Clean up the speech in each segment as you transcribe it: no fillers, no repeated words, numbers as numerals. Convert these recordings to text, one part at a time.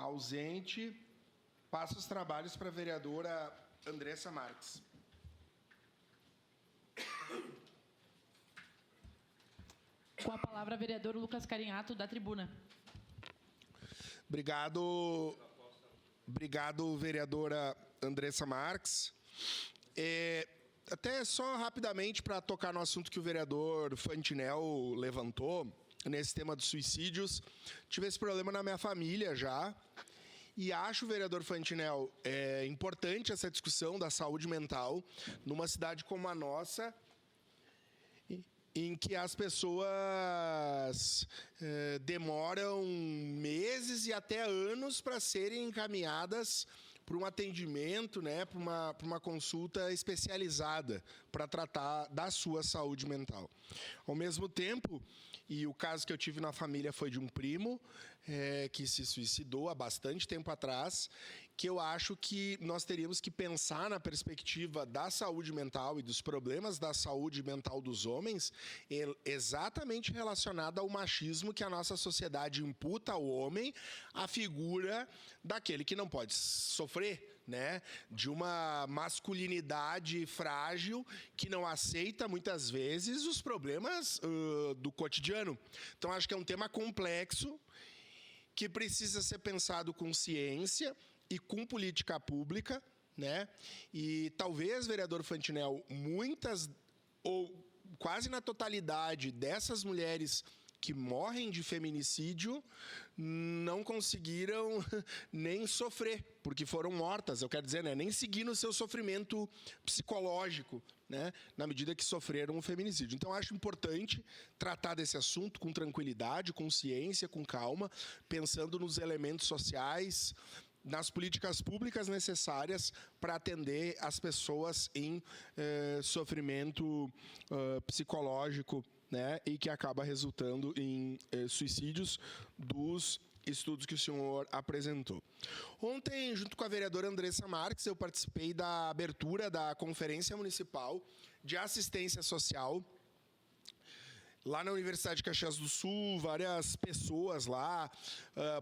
Ausente. Passo os trabalhos para a vereadora Andressa Marques. Com a palavra, vereador Lucas Carinhato, da tribuna. Obrigado, vereadora Andressa Marques. Até só rapidamente para tocar no assunto que o vereador Fantinel levantou, nesse tema dos suicídios. Tive esse problema na minha família já. E acho, vereador Fantinel, importante essa discussão da saúde mental numa cidade como a nossa, em que as pessoas demoram meses e até anos para serem encaminhadas para um atendimento, né, para uma consulta especializada para tratar da sua saúde mental. Ao mesmo tempo, e o caso que eu tive na família foi de um primo que se suicidou há bastante tempo atrás, que eu acho que nós teríamos que pensar na perspectiva da saúde mental e dos problemas da saúde mental dos homens, exatamente relacionada ao machismo que a nossa sociedade imputa ao homem, a figura daquele que não pode sofrer, né? De uma masculinidade frágil que não aceita, muitas vezes, os problemas do cotidiano. Então, acho que é um tema complexo que precisa ser pensado com ciência e com política pública, né? E talvez, vereador Fantinel, muitas ou quase na totalidade dessas mulheres que morrem de feminicídio não conseguiram nem sofrer, porque foram mortas, eu quero dizer, né? Nem seguindo o seu sofrimento psicológico, né? Na medida que sofreram um feminicídio. Então, acho importante tratar desse assunto com tranquilidade, com ciência, com calma, pensando nos elementos sociais, nas políticas públicas necessárias para atender as pessoas em sofrimento psicológico, né, e que acaba resultando em suicídios dos estudos que o senhor apresentou. Ontem, junto com a vereadora Andressa Marques, eu participei da abertura da Conferência Municipal de Assistência Social lá na Universidade de Caxias do Sul, várias pessoas lá,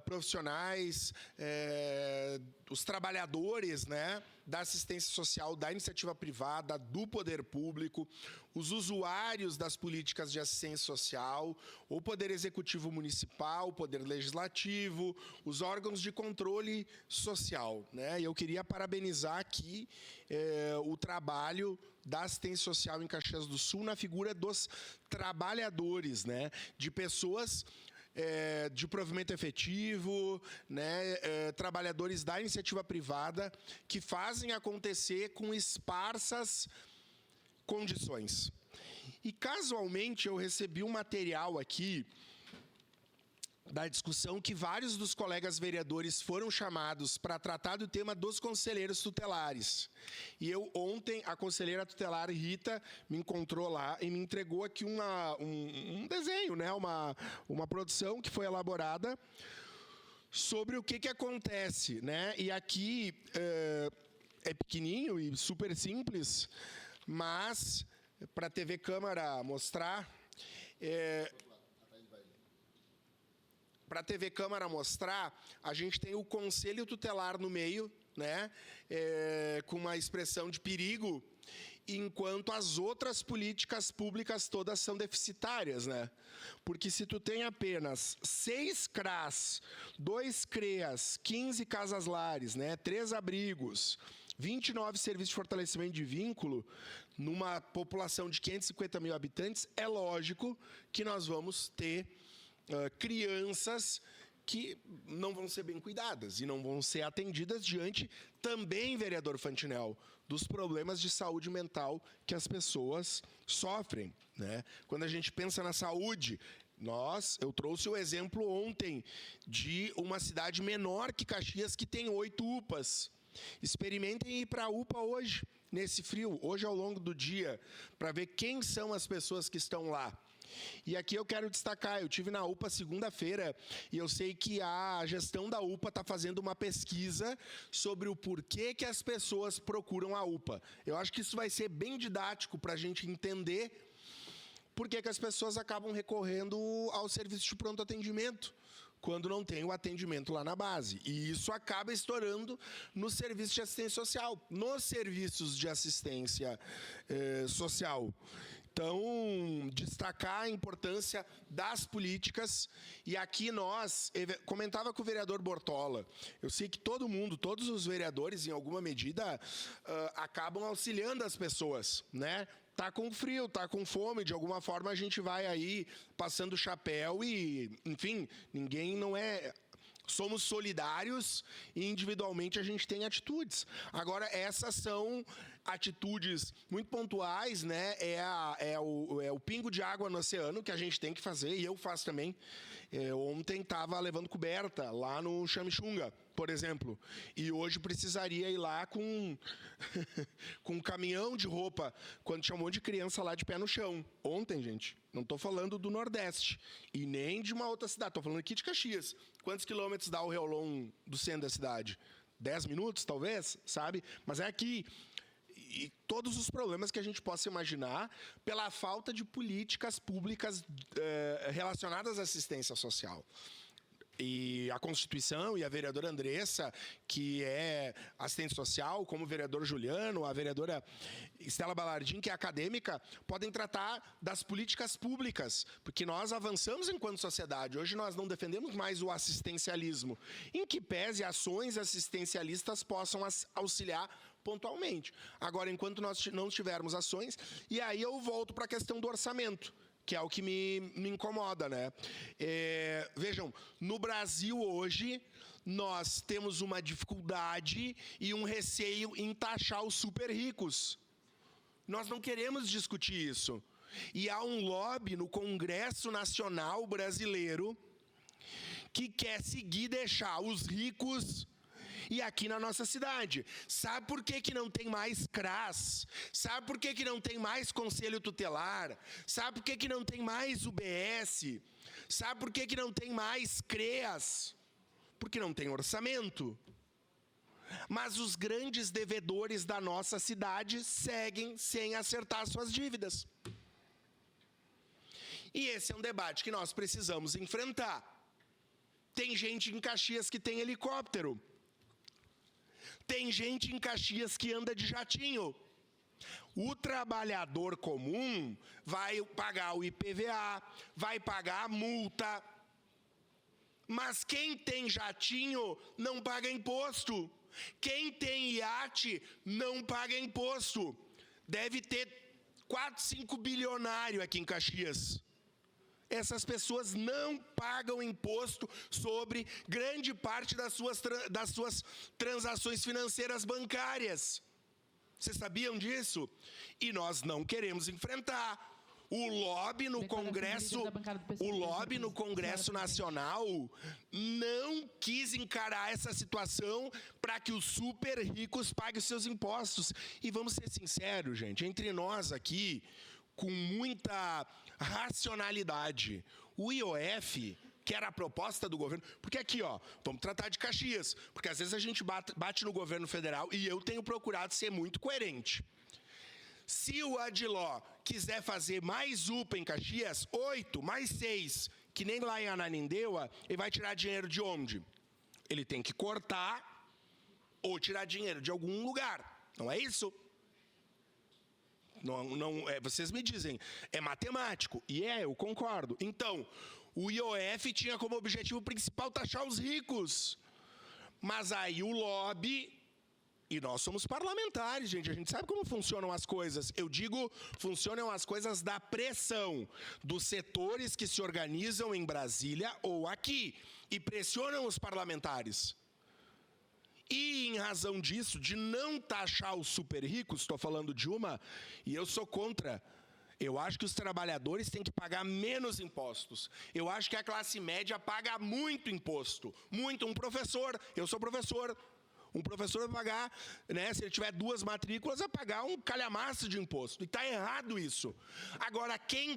profissionais, os trabalhadores, né, da assistência social, da iniciativa privada, do poder público, os usuários das políticas de assistência social, o Poder Executivo Municipal, o Poder Legislativo, os órgãos de controle social, né? E eu queria parabenizar aqui o trabalho da assistência social em Caxias do Sul na figura dos trabalhadores, né? De pessoas de provimento efetivo, né? Trabalhadores da iniciativa privada que fazem acontecer com esparsas condições. E casualmente eu recebi um material aqui da discussão que vários dos colegas vereadores foram chamados para tratar do tema dos conselheiros tutelares. E eu ontem, a conselheira tutelar Rita me encontrou lá e me entregou aqui um desenho, né? Uma produção que foi elaborada sobre o que acontece, né? E aqui é pequenininho e super simples, mas para a TV Câmara mostrar... Para a TV Câmara mostrar, a gente tem o Conselho Tutelar no meio, né? Com uma expressão de perigo, enquanto as outras políticas públicas todas são deficitárias, né? Porque se tu tem apenas 6 CRAs, 2 CREAs, 15 casas lares, né? 3 abrigos, 29 serviços de fortalecimento de vínculo, numa população de 550 mil habitantes, é lógico que nós vamos ter crianças que não vão ser bem cuidadas e não vão ser atendidas diante também, vereador Fantinel, dos problemas de saúde mental que as pessoas sofrem, né? Quando a gente pensa na saúde, eu trouxe o exemplo ontem de uma cidade menor que Caxias que tem 8 UPAs. Experimentem ir para a UPA hoje, nesse frio, hoje ao longo do dia, para ver quem são as pessoas que estão lá. E aqui eu quero destacar, eu tive na UPA segunda-feira e eu sei que a gestão da UPA está fazendo uma pesquisa sobre o porquê que as pessoas procuram a UPA. Eu acho que isso vai ser bem didático para a gente entender por que as pessoas acabam recorrendo ao serviço de pronto atendimento. quando não tem o atendimento lá na base. E isso acaba estourando no serviço de assistência social, nos serviços de assistência social. Então, destacar a importância das políticas. E aqui comentava com o vereador Bortola, eu sei que todos os vereadores, em alguma medida, acabam auxiliando as pessoas, né? Tá com frio, tá com fome, de alguma forma a gente vai aí passando o chapéu e, enfim, ninguém não é... Somos solidários e individualmente a gente tem atitudes. Agora, essas são atitudes muito pontuais, né? É o pingo de água no oceano que a gente tem que fazer, e eu faço também. Ontem estava levando coberta lá no Xamixunga, por exemplo, e hoje precisaria ir lá com com um caminhão de roupa, quando tinha um monte de criança lá de pé no chão. Ontem, gente, não estou falando do Nordeste e nem de uma outra cidade, estou falando aqui de Caxias. Quantos quilômetros dá o Reolon do centro da cidade? 10 minutos, talvez, sabe? Mas é aqui. E todos os problemas que a gente possa imaginar pela falta de políticas públicas relacionadas à assistência social. E a Constituição e a vereadora Andressa, que é assistente social, como o vereador Juliano, a vereadora Estela Balardim, que é acadêmica, podem tratar das políticas públicas, porque nós avançamos enquanto sociedade. Hoje nós não defendemos mais o assistencialismo, em que pese ações assistencialistas possam auxiliar pontualmente. Agora, enquanto nós não tivermos ações, e aí eu volto para a questão do orçamento, que é o que me incomoda, né? Vejam, no Brasil hoje, nós temos uma dificuldade e um receio em taxar os super ricos. Nós não queremos discutir isso. E há um lobby no Congresso Nacional Brasileiro que quer seguir deixar os ricos... E aqui na nossa cidade. Sabe por que não tem mais CRAS? Sabe por que não tem mais Conselho Tutelar? Sabe por que não tem mais UBS? Sabe por que não tem mais CREAS? Porque não tem orçamento. Mas os grandes devedores da nossa cidade seguem sem acertar suas dívidas. E esse é um debate que nós precisamos enfrentar. Tem gente em Caxias que tem helicóptero. Tem gente em Caxias que anda de jatinho. O trabalhador comum vai pagar o IPVA, vai pagar a multa. Mas quem tem jatinho não paga imposto. Quem tem iate não paga imposto. Deve ter 4, 5 bilionários aqui em Caxias. Essas pessoas não pagam imposto sobre grande parte das suas transações financeiras bancárias. Vocês sabiam disso? E nós não queremos enfrentar. O lobby no Congresso Nacional não quis encarar essa situação para que os super ricos paguem os seus impostos. E vamos ser sinceros, gente, entre nós aqui, com muita racionalidade, o IOF, que era a proposta do governo, porque aqui, vamos tratar de Caxias, porque às vezes a gente bate no governo federal e eu tenho procurado ser muito coerente. Se o Adiló quiser fazer mais UPA em Caxias, 8 mais 6, que nem lá em Ananindeua, ele vai tirar dinheiro de onde? Ele tem que cortar ou tirar dinheiro de algum lugar, não é isso? Não, vocês me dizem, é matemático. E eu concordo. Então, o IOF tinha como objetivo principal taxar os ricos. Mas aí o lobby... E nós somos parlamentares, gente. A gente sabe como funcionam as coisas. Eu digo, funcionam as coisas da pressão dos setores que se organizam em Brasília ou aqui. E pressionam os parlamentares. E em razão disso, de não taxar os super ricos, estou falando de e eu sou contra. Eu acho que os trabalhadores têm que pagar menos impostos. Eu acho que a classe média paga muito imposto. Muito. Um professor, eu sou professor. Um professor vai pagar, né, se ele tiver 2 matrículas, vai pagar um calhamaço de imposto. E está errado isso. Agora, quem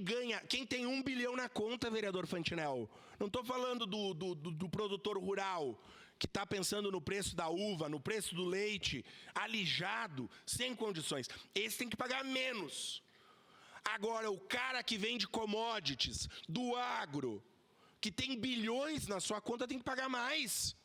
tem 1 bilhão na conta, vereador Fantinel? Não estou falando do produtor rural, que está pensando no preço da uva, no preço do leite, alijado, sem condições. Esse tem que pagar menos. Agora, o cara que vende commodities, do agro, que tem bilhões na sua conta tem que pagar mais.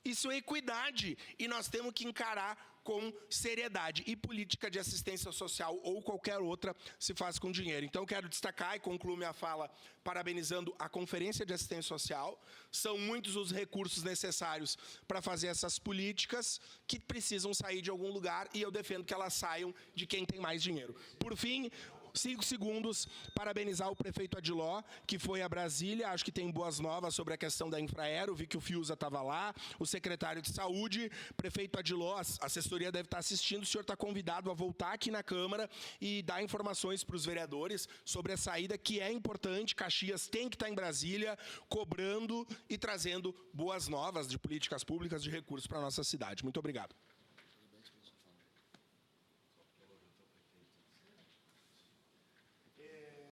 Isso é equidade e nós temos que encarar com seriedade. E política de assistência social ou qualquer outra se faz com dinheiro. Então, quero destacar e concluo minha fala parabenizando a Conferência de Assistência Social. São muitos os recursos necessários para fazer essas políticas que precisam sair de algum lugar e eu defendo que elas saiam de quem tem mais dinheiro. Por fim, 5 segundos, parabenizar o prefeito Adiló, que foi a Brasília, acho que tem boas novas sobre a questão da Infraero, vi que o Fiuza estava lá, o secretário de Saúde, prefeito Adiló, a assessoria deve estar assistindo, o senhor está convidado a voltar aqui na Câmara e dar informações para os vereadores sobre a saída, que é importante, Caxias tem que estar em Brasília, cobrando e trazendo boas novas de políticas públicas, de recursos para a nossa cidade. Muito obrigado.